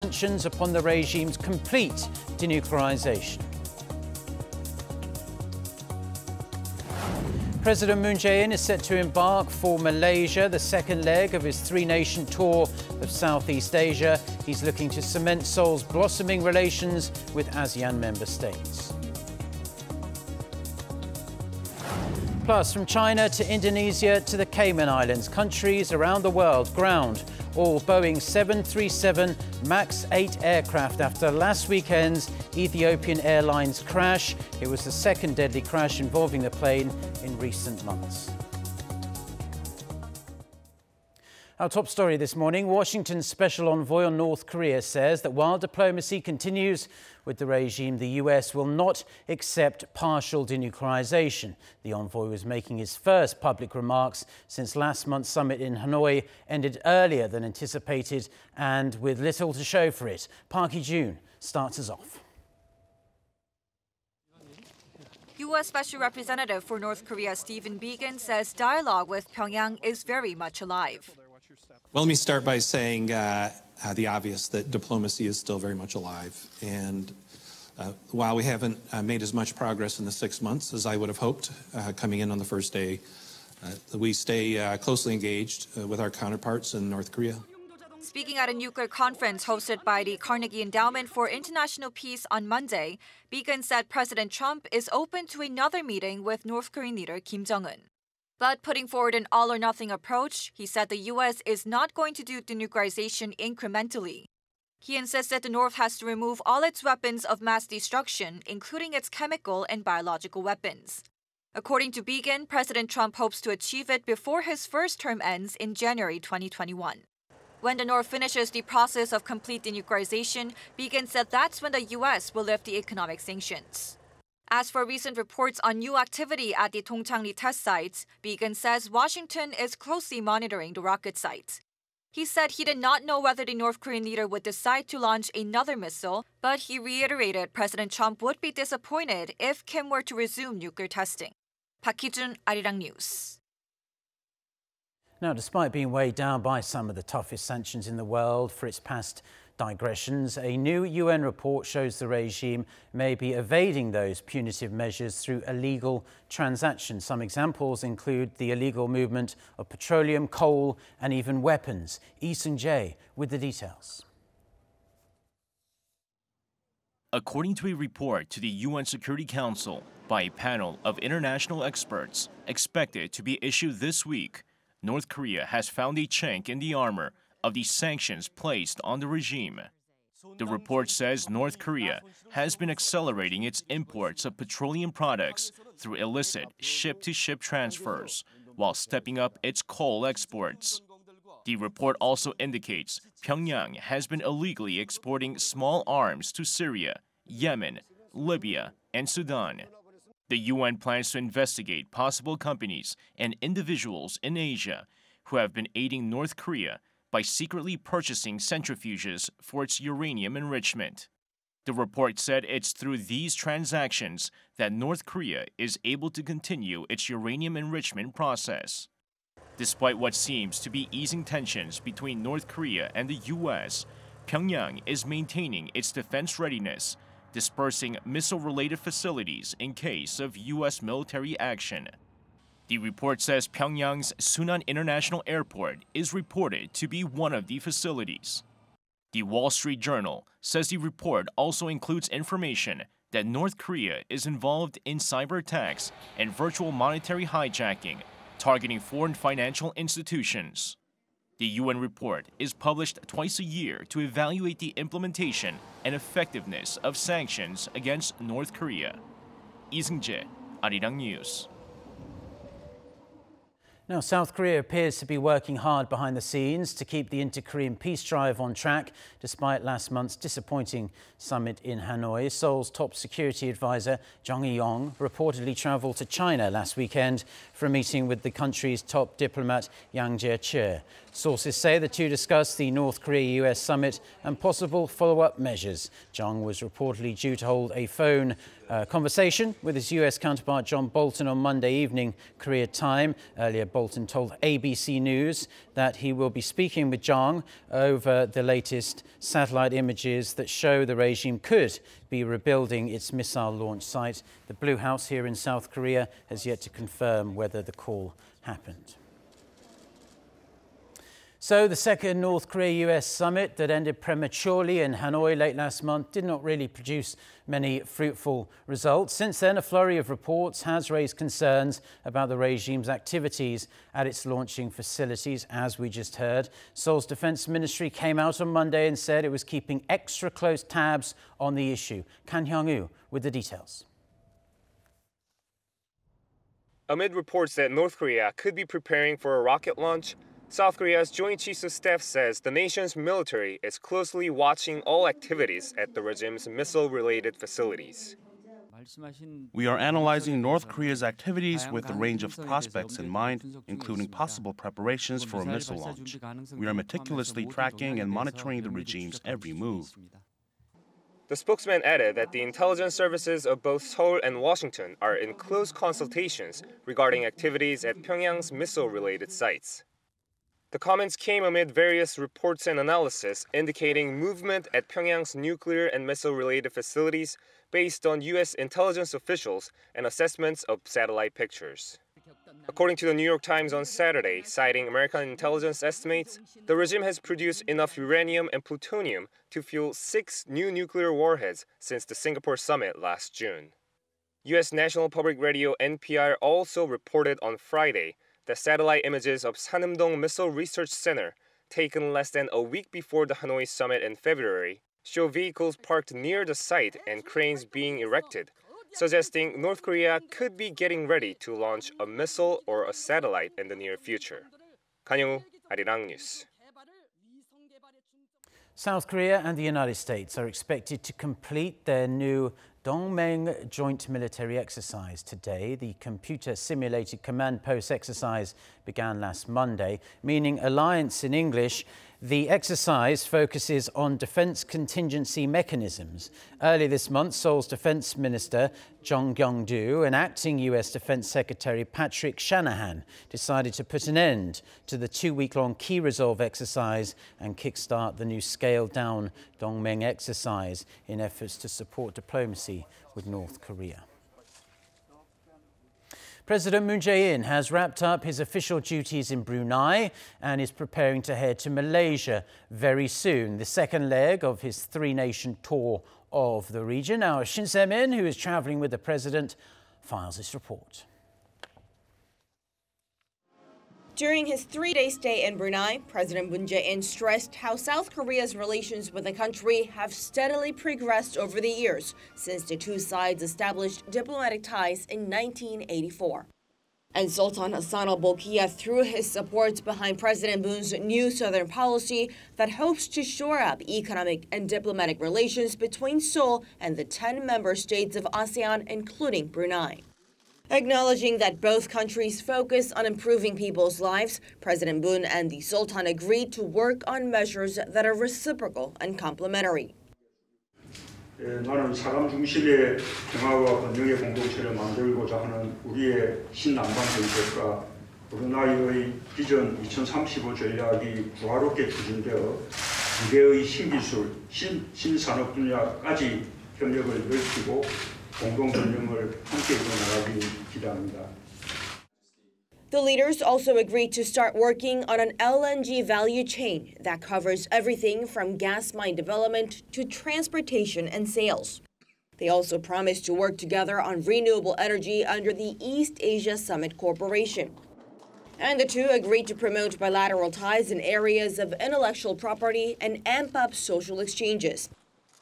sanctions upon the regime's complete denuclearization. President Moon Jae-in is set to embark for Malaysia, the second leg of his three-nation tour of Southeast Asia. He's looking to cement Seoul's blossoming relations with ASEAN member states. Plus, from China to Indonesia to the Cayman Islands, countries around the world ground all Boeing 737 MAX 8 aircraft after last weekend's Ethiopian Airlines crash. It was the second deadly crash involving the plane in recent months. Our top story this morning, Washington's special envoy on North Korea says that while diplomacy continues with the regime, the US will not accept partial denuclearization. The envoy was making his first public remarks since last month's summit in Hanoi ended earlier than anticipated and with little to show for it. Park Hee-jun starts us off. U.S. Special Representative for North Korea Stephen Biegun says dialogue with Pyongyang is very much alive. Well, let me start by saying the obvious, that diplomacy is still very much alive. And while we haven't made as much progress in the 6 months as I would have hoped coming in on the first day, we stay closely engaged with our counterparts in North Korea. Speaking at a nuclear conference hosted by the Carnegie Endowment for International Peace on Monday, Biegun said President Trump is open to another meeting with North Korean leader Kim Jong-un. But putting forward an all-or-nothing approach, he said the U.S. is not going to do denuclearization incrementally. He insisted the North has to remove all its weapons of mass destruction, including its chemical and biological weapons. According to Biegun, President Trump hopes to achieve it before his first term ends in January 2021. When the North finishes the process of complete denuclearization, Biegun said that's when the U.S. will lift the economic sanctions. As for recent reports on new activity at the Dongchangli test sites, Biegun says Washington is closely monitoring the rocket site. He said he did not know whether the North Korean leader would decide to launch another missile, but he reiterated President Trump would be disappointed if Kim were to resume nuclear testing. Park Hee-jun, Arirang News. Now, despite being weighed down by some of the toughest sanctions in the world for its past digressions, a new UN report shows the regime may be evading those punitive measures through illegal transactions. Some examples include the illegal movement of petroleum, coal and even weapons. Lee Seung-jae with the details. According to a report to the UN Security Council by a panel of international experts expected to be issued this week, North Korea has found a chink in the armor of the sanctions placed on the regime. The report says North Korea has been accelerating its imports of petroleum products through illicit ship-to-ship transfers, while stepping up its coal exports. The report also indicates Pyongyang has been illegally exporting small arms to Syria, Yemen, Libya, and Sudan. The UN plans to investigate possible companies and individuals in Asia who have been aiding North Korea by secretly purchasing centrifuges for its uranium enrichment. The report said it's through these transactions that North Korea is able to continue its uranium enrichment process. Despite what seems to be easing tensions between North Korea and the U.S., Pyongyang is maintaining its defense readiness, dispersing missile-related facilities in case of U.S. military action. The report says Pyongyang's Sunan International Airport is reported to be one of the facilities. The Wall Street Journal says the report also includes information that North Korea is involved in cyber attacks and virtual monetary hijacking, targeting foreign financial institutions. The UN report is published twice a year to evaluate the implementation and effectiveness of sanctions against North Korea. Lee Seung-jae, Arirang News. Now, South Korea appears to be working hard behind the scenes to keep the inter-Korean peace drive on track, despite last month's disappointing summit in Hanoi. Seoul's top security advisor, Jung Eui-yong, reportedly travelled to China last weekend for a meeting with the country's top diplomat, Yang Jiechi. Sources say the two discussed the North Korea-US summit and possible follow-up measures. Jong was reportedly due to hold a phone conversation with his US counterpart John Bolton on Monday evening, Korea time. Earlier, Bolton told ABC News that he will be speaking with Jong over the latest satellite images that show the regime could be rebuilding its missile launch site. The Blue House here in South Korea has yet to confirm whether the call happened. So the second North Korea-US summit that ended prematurely in Hanoi late last month did not really produce many fruitful results. Since then, a flurry of reports has raised concerns about the regime's activities at its launching facilities, as we just heard. Seoul's defense ministry came out on Monday and said it was keeping extra close tabs on the issue. Kan Hyung-woo with the details. Amid reports that North Korea could be preparing for a rocket launch, South Korea's Joint Chiefs of Staff says the nation's military is closely watching all activities at the regime's missile-related facilities. We are analyzing North Korea's activities with a range of prospects in mind, including possible preparations for a missile launch. We are meticulously tracking and monitoring the regime's every move. The spokesman added that the intelligence services of both Seoul and Washington are in close consultations regarding activities at Pyongyang's missile-related sites. The comments came amid various reports and analysis indicating movement at Pyongyang's nuclear and missile-related facilities based on U.S. intelligence officials and assessments of satellite pictures. According to the New York Times on Saturday, citing American intelligence estimates, the regime has produced enough uranium and plutonium to fuel 6 new nuclear warheads since the Singapore summit last June. U.S. National Public Radio NPR also reported on Friday the satellite images of Sanam-dong Missile Research Center, taken less than a week before the Hanoi summit in February, show vehicles parked near the site and cranes being erected, suggesting North Korea could be getting ready to launch a missile or a satellite in the near future. Kan Hyung-woo, Arirang News. South Korea and the United States are expected to complete their new Dong Maeng joint military exercise today. The computer-simulated command post exercise began last Monday, meaning alliance in English. The exercise focuses on defense contingency mechanisms. Earlier this month, Seoul's defense minister, Jong Kyung-do, and acting U.S. Defense Secretary Patrick Shanahan decided to put an end to the 2-week-long key resolve exercise and kickstart the new scaled-down Dong Maeng exercise in efforts to support diplomacy with North Korea. President Moon Jae-in has wrapped up his official duties in Brunei and is preparing to head to Malaysia very soon, the second leg of his 3-nation tour of the region. Our Shin Se-min, who is travelling with the president, files this report. During his 3-day stay in Brunei, President Moon Jae-in stressed how South Korea's relations with the country have steadily progressed over the years since the two sides established diplomatic ties in 1984. And Sultan Hassan al-Bolkiah threw his support behind President Moon's new southern policy that hopes to shore up economic and diplomatic relations between Seoul and the 10 member states of ASEAN, including Brunei. Acknowledging that both countries focus on improving people's lives, President Moon and the Sultan agreed to work on measures that are reciprocal and complementary. 나는 사람 중심의 평화와 번영의 공동체를 만들고자 하는 우리의 신남방 정책과 브루나이의 비전 2035 전략이 조화롭게 추진되어 기계의 신기술, 신산업 분야까지 협력을 넓히고 공동번영을 함께 이뤄나가기 기대합니다. The leaders also agreed to start working on an LNG value chain that covers everything from gas mine development to transportation and sales. They also promised to work together on renewable energy under the East Asia Summit Corporation. And the two agreed to promote bilateral ties in areas of intellectual property and amp up social exchanges.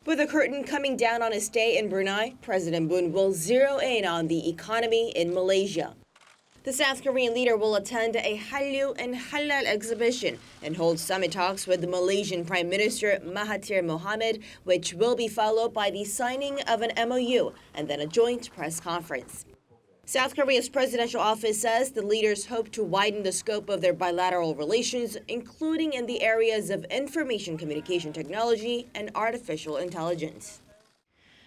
With the curtain coming down on his stay in Brunei, President Moon will zero in on the economy in Malaysia. The South Korean leader will attend a Hallyu and Halal exhibition and hold summit talks with the Malaysian Prime Minister Mahathir Mohamad, which will be followed by the signing of an MOU and then a joint press conference. South Korea's presidential office says the leaders hope to widen the scope of their bilateral relations, including in the areas of information communication technology and artificial intelligence.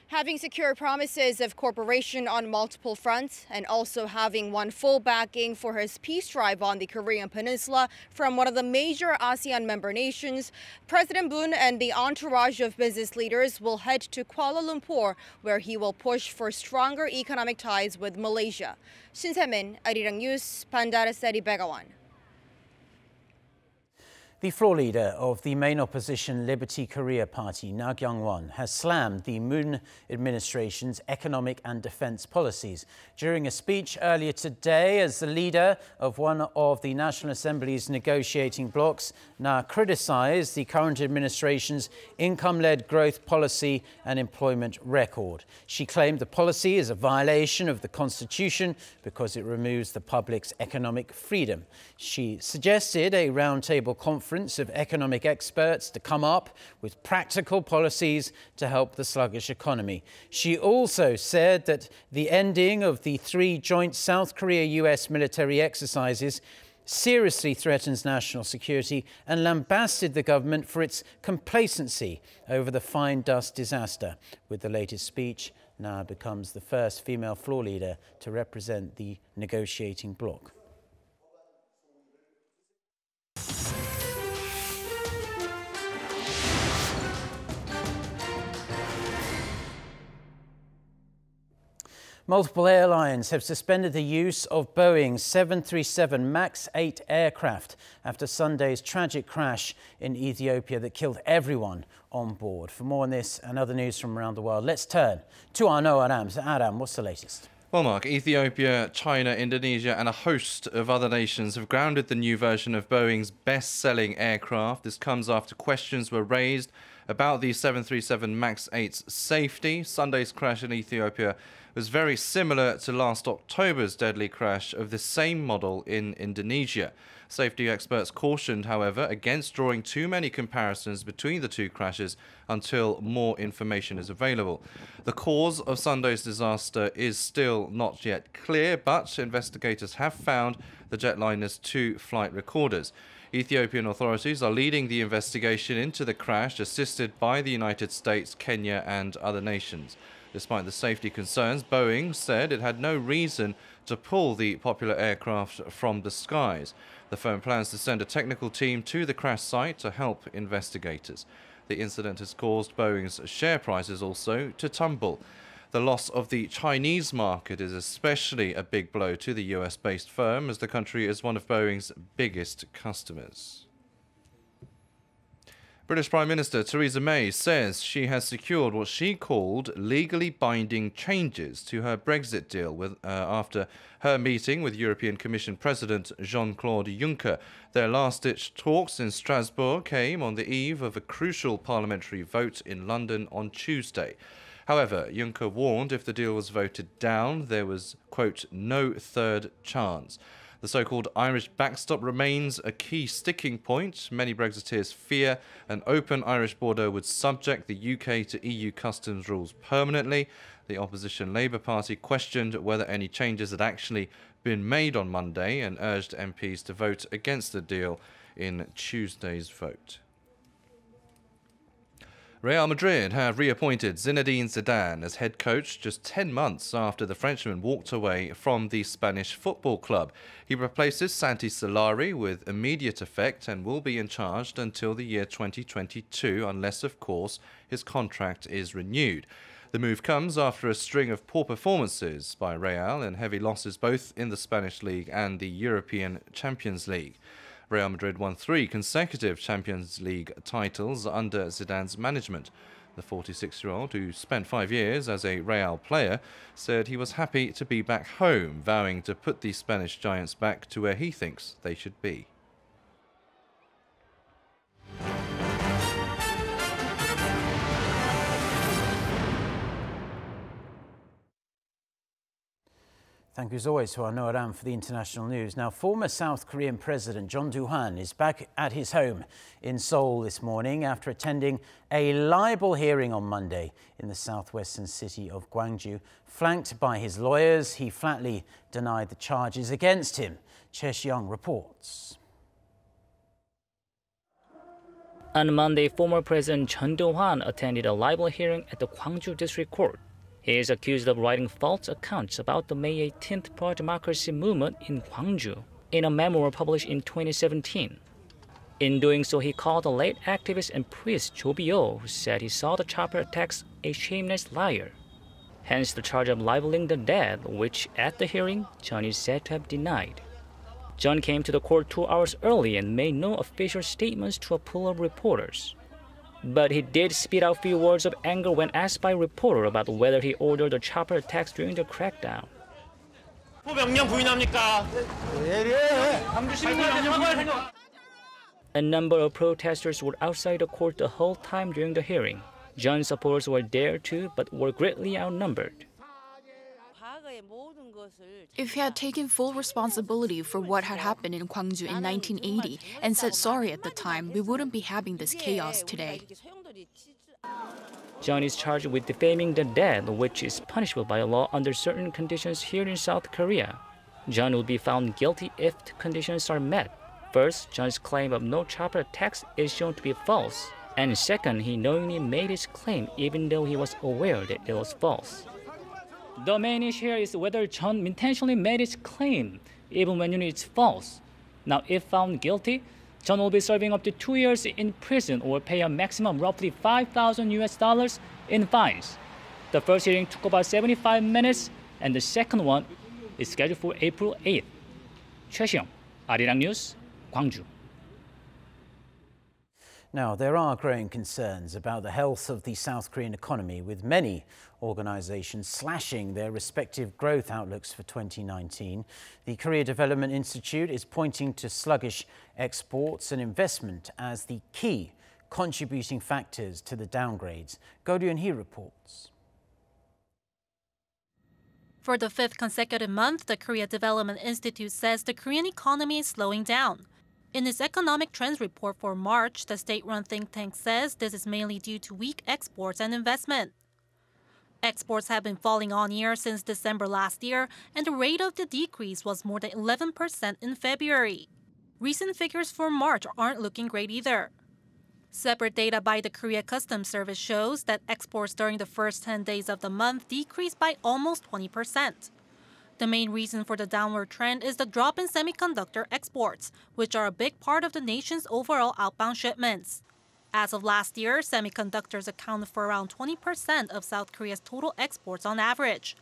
Having secured promises of cooperation on multiple fronts and also having won full backing for his peace drive on the Korean peninsula from one of the major ASEAN member nations, President Moon and the entourage of business leaders will head to Kuala Lumpur, where he will push for stronger economic ties with Malaysia. Shin Se-min, Arirang News, Pandara Seri Begawan. The floor leader of the main opposition Liberty Korea Party, Yang Jiechi, has slammed the Moon administration's economic and defense policies. During a speech earlier today, as the leader of one of the National Assembly's negotiating blocs, Na criticized the current administration's income-led growth policy and employment record. She claimed the policy is a violation of the Constitution because it removes the public's economic freedom. She suggested a roundtable conference of economic experts to come up with practical policies to help the sluggish economy. She also said that the ending of the 3 joint South Korea-US military exercises seriously threatens national security and lambasted the government for its complacency over the fine dust disaster. With the latest speech, Na becomes the first female floor leader to represent the negotiating bloc. Multiple airlines have suspended the use of Boeing's 737 MAX 8 aircraft after Sunday's tragic crash in Ethiopia that killed everyone on board. For more on this and other news from around the world, let's turn to our Aram. So Aram, what's the latest? Well, Mark, Ethiopia, China, Indonesia and a host of other nations have grounded the new version of Boeing's best-selling aircraft. This comes after questions were raised about the 737 MAX 8's safety. Sunday's crash in Ethiopia was very similar to last October's deadly crash of the same model in Indonesia. Safety experts cautioned, however, against drawing too many comparisons between the two crashes until more information is available. The cause of Sunday's disaster is still not yet clear, but investigators have found the jetliner's 2 flight recorders. Ethiopian authorities are leading the investigation into the crash, assisted by the United States, Kenya and other nations. Despite the safety concerns, Boeing said it had no reason to pull the popular aircraft from the skies. The firm plans to send a technical team to the crash site to help investigators. The incident has caused Boeing's share prices also to tumble. The loss of the Chinese market is especially a big blow to the US-based firm, as the country is one of Boeing's biggest customers. British Prime Minister Theresa May says she has secured what she called legally binding changes to her Brexit deal after her meeting with European Commission President Jean-Claude Juncker. Their last-ditch talks in Strasbourg came on the eve of a crucial parliamentary vote in London on Tuesday. However, Juncker warned if the deal was voted down, there was, quote, no third chance. The so-called Irish backstop remains a key sticking point. Many Brexiteers fear an open Irish border would subject the UK to EU customs rules permanently. The opposition Labour Party questioned whether any changes had actually been made on Monday and urged MPs to vote against the deal in Tuesday's vote. Real Madrid have reappointed Zinedine Zidane as head coach just 10 months after the Frenchman walked away from the Spanish football club. He replaces Santi Solari with immediate effect and will be in charge until the year 2022, unless, of course, his contract is renewed. The move comes after a string of poor performances by Real and heavy losses both in the Spanish League and the European Champions League. Real Madrid won 3 consecutive Champions League titles under Zidane's management. The 46-year-old, who spent 5 years as a Real player, said he was happy to be back home, vowing to put the Spanish giants back to where he thinks they should be. Thank you as always to our Arirang for the international news. Now, former South Korean President Chun Doo-hwan is back at his home in Seoul this morning after attending a libel hearing on Monday in the southwestern city of Gwangju. Flanked by his lawyers, he flatly denied the charges against him. Choi reports. On Monday, former President Chun Doo-hwan attended a libel hearing at the Gwangju District Court. He is accused of writing false accounts about the May 18th pro-democracy movement in Gwangju in a memoir published in 2017. In doing so, he called the late activist and priest Cho Bio, who said he saw the chopper attacks, a shameless liar. Hence the charge of libeling the dead, which at the hearing, Chun is said to have denied. Chun came to the court 2 hours early and made no official statements to a pool of reporters. But he did spit out a few words of anger when asked by a reporter about whether he ordered the chopper attacks during the crackdown. A number of protesters were outside the court the whole time during the hearing. Chun's supporters were there too, but were greatly outnumbered. If he had taken full responsibility for what had happened in Gwangju in 1980 and said sorry at the time, we wouldn't be having this chaos today. Chun is charged with defaming the dead, which is punishable by law under certain conditions here in South Korea. Chun will be found guilty if the conditions are met. First, Chun's claim of no chopper attacks is shown to be false. And second, he knowingly made his claim even though he was aware that it was false. The main issue here is whether Chun intentionally made his claim, even when it's false. Now, if found guilty, Chun will be serving up to 2 years in prison or pay a maximum roughly $5,000 in fines. The first hearing took about 75 minutes, and the second one is scheduled for April 8th. Choi, Arirang News, Gwangju. Now, there are growing concerns about the health of the South Korean economy, with many organisations slashing their respective growth outlooks for 2019. The Korea Development Institute is pointing to sluggish exports and investment as the key contributing factors to the downgrades. Go Ryun-hee reports. For the 5th consecutive month, the Korea Development Institute says the Korean economy is slowing down. In its economic trends report for March, the state-run think tank says this is mainly due to weak exports and investment. Exports have been falling on year since December last year, and the rate of the decrease was more than 11% in February. Recent figures for March aren't looking great either. Separate data by the Korea Customs Service shows that exports during the first 10 days of the month decreased by almost 20%. The main reason for the downward trend is the drop in semiconductor exports, which are a big part of the nation's overall outbound shipments. As of last year, semiconductors accounted for around 20% of South Korea's total exports on average.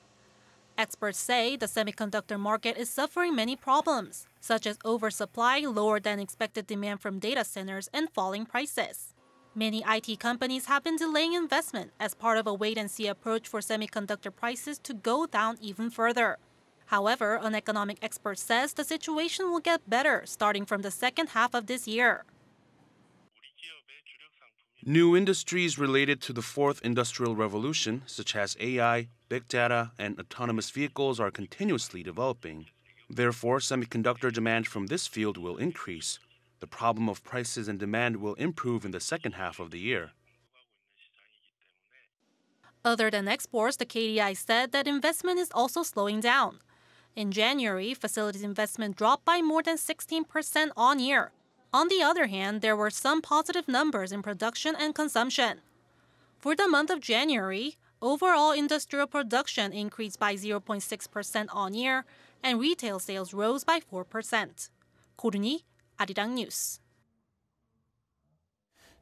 Experts say the semiconductor market is suffering many problems, such as oversupply, lower than expected demand from data centers, and falling prices. Many IT companies have been delaying investment as part of a wait-and-see approach for semiconductor prices to go down even further. However, an economic expert says the situation will get better starting from the second half of this year. New industries related to the fourth industrial revolution, such as AI, big data, and autonomous vehicles, are continuously developing. Therefore, semiconductor demand from this field will increase. The problem of prices and demand will improve in the second half of the year. Other than exports, the KDI said that investment is also slowing down. In January, facilities investment dropped by more than 16% on year. On the other hand, there were some positive numbers in production and consumption. For the month of January, overall industrial production increased by 0.6% on year, and retail sales rose by 4%. Ko-Ryun-hee, Arirang News.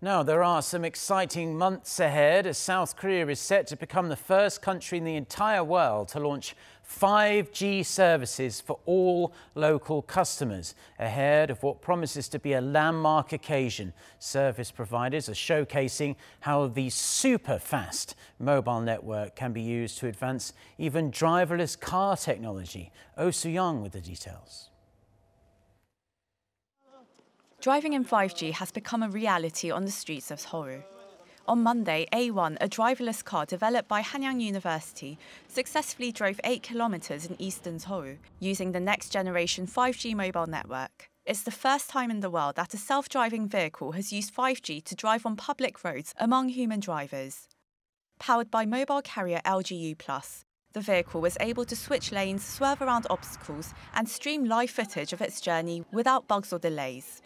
Now, there are some exciting months ahead as South Korea is set to become the first country in the entire world to launch 5G services for all local customers, ahead of what promises to be a landmark occasion. Service providers are showcasing how the super-fast mobile network can be used to advance even driverless car technology. Oh Soo-young with the details. Driving in 5G has become a reality on the streets of Seoul. On Monday, A1, a driverless car developed by Hanyang University, successfully drove 8 kilometers in eastern Seoul using the next-generation 5G mobile network. It's the first time in the world that a self-driving vehicle has used 5G to drive on public roads among human drivers. Powered by mobile carrier LGU+, the vehicle was able to switch lanes, swerve around obstacles, and stream live footage of its journey without bugs or delays.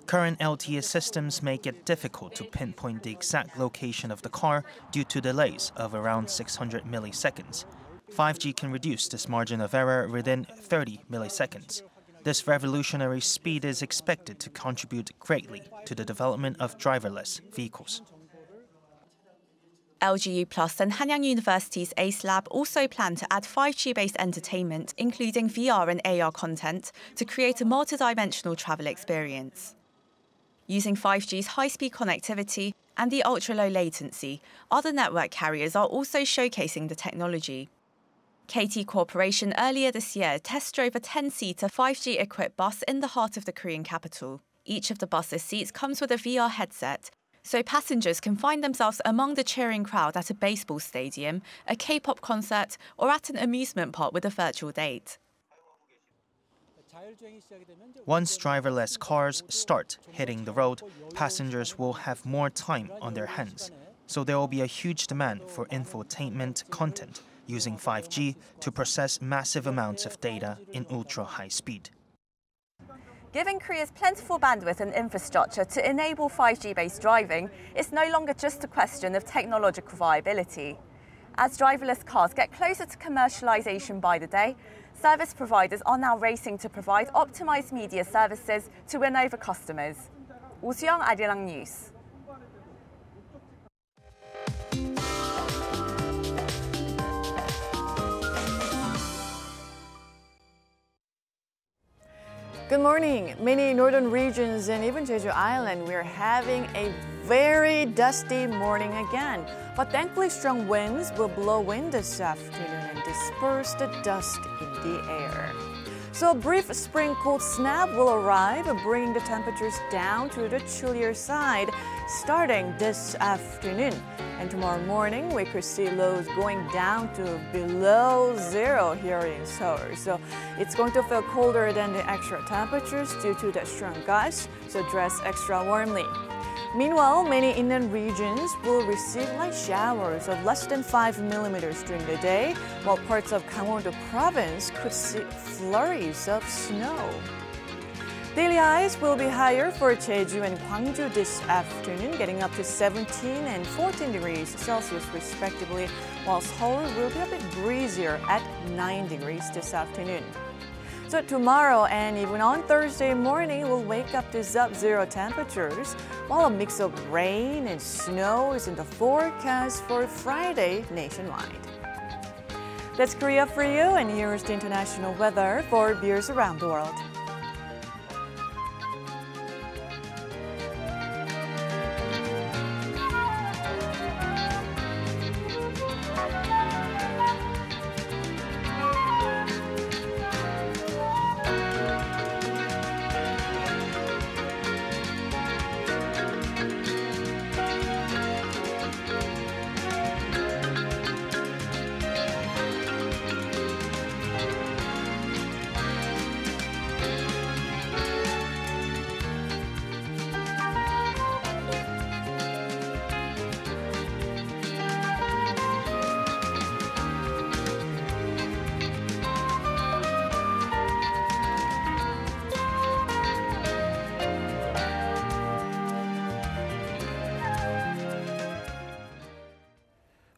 Current LTE systems make it difficult to pinpoint the exact location of the car due to delays of around 600 milliseconds. 5G can reduce this margin of error within 30 milliseconds. This revolutionary speed is expected to contribute greatly to the development of driverless vehicles. LGU Plus and Hanyang University's ACE Lab also plan to add 5G-based entertainment, including VR and AR content, to create a multidimensional travel experience. Using 5G's high-speed connectivity and the ultra-low latency, other network carriers are also showcasing the technology. KT Corporation earlier this year test drove a 10-seater 5G-equipped bus in the heart of the Korean capital. Each of the bus's seats comes with a VR headset, so passengers can find themselves among the cheering crowd at a baseball stadium, a K-pop concert, or at an amusement park with a virtual date. Once driverless cars start hitting the road, passengers will have more time on their hands. So there will be a huge demand for infotainment content using 5G to process massive amounts of data in ultra-high speed. Given Korea's plentiful bandwidth and infrastructure to enable 5G-based driving, it's no longer just a question of technological viability. As driverless cars get closer to commercialization by the day, service providers are now racing to provide optimized media services to win over customers. Oh Soo-young, Arirang News. Good morning. Many northern regions and even Jeju Island, we're having a very dusty morning again. But thankfully, strong winds will blow in this afternoon and disperse the dust in the air. So a brief spring cold snap will arrive, bringing the temperatures down to the chillier side starting this afternoon. And tomorrow morning, we could see lows going down to below zero here in Seoul. So it's going to feel colder than the actual temperatures due to the strong gusts, so dress extra warmly. Meanwhile, many inland regions will receive light showers of less than 5 millimeters during the day, while parts of Gangwon-do province could see flurries of snow. Daily highs will be higher for Jeju and Gwangju this afternoon, getting up to 17 and 14 degrees Celsius respectively, while Seoul will be a bit breezier at 9 degrees this afternoon. So tomorrow and even on Thursday morning, we'll wake up to sub-zero temperatures, while a mix of rain and snow is in the forecast for Friday nationwide. That's Korea for you, and here's the international weather for viewers around the world.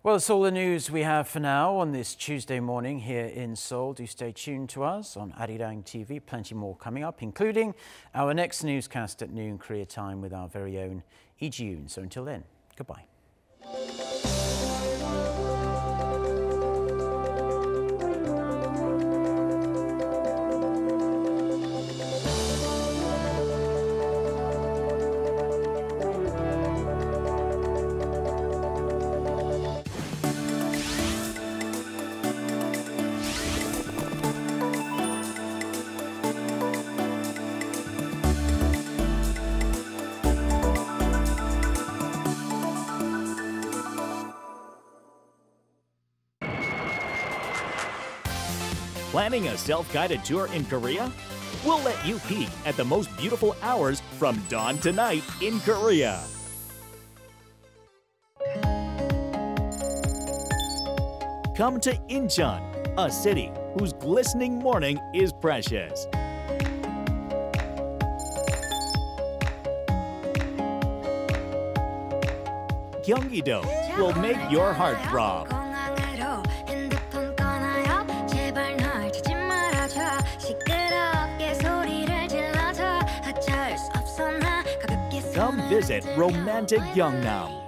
Well, that's all the news we have for now on this Tuesday morning here in Seoul. Do stay tuned to us on Arirang TV. Plenty more coming up, including our next newscast at noon Korea time with our very own Lee Ji-yoon. So until then, goodbye. Planning a self-guided tour in Korea? We'll let you peek at the most beautiful hours from dawn to night in Korea. Come to Incheon, a city whose glistening morning is precious. Gyeonggi-do will make your heart throb. Come visit romantic Gyeongnam.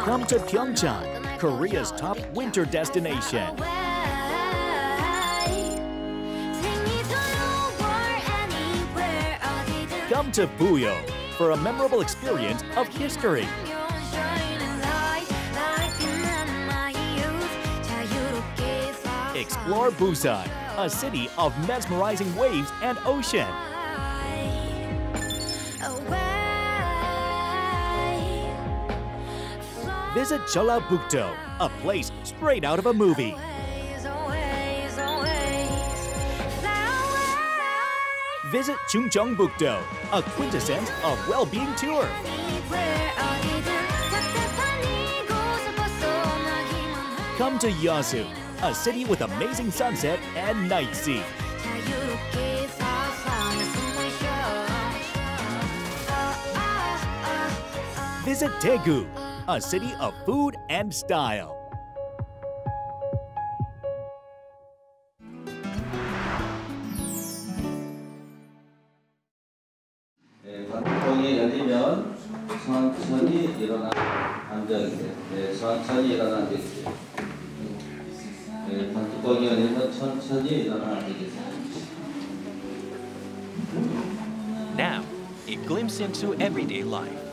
Come to Pyeongchang, Korea's top winter destination. Come to Buyo for a memorable experience of history. Explore Busan, a city of mesmerizing waves and ocean. Visit Jeollabuk-do, a place straight out of a movie. Visit Chungcheongbuk-do, a quintessence of well-being tour. Come to Yeosu, a city with amazing sunset and night sea. Visit Daegu, a city of food and style. 방통이 열리면 천천히 일어나 앉아주세요. 네, 천천히 일어나 앉으세요. 네, 방통이 열리면 천천히 일어나 앉으세요. Now, a glimpse into everyday life.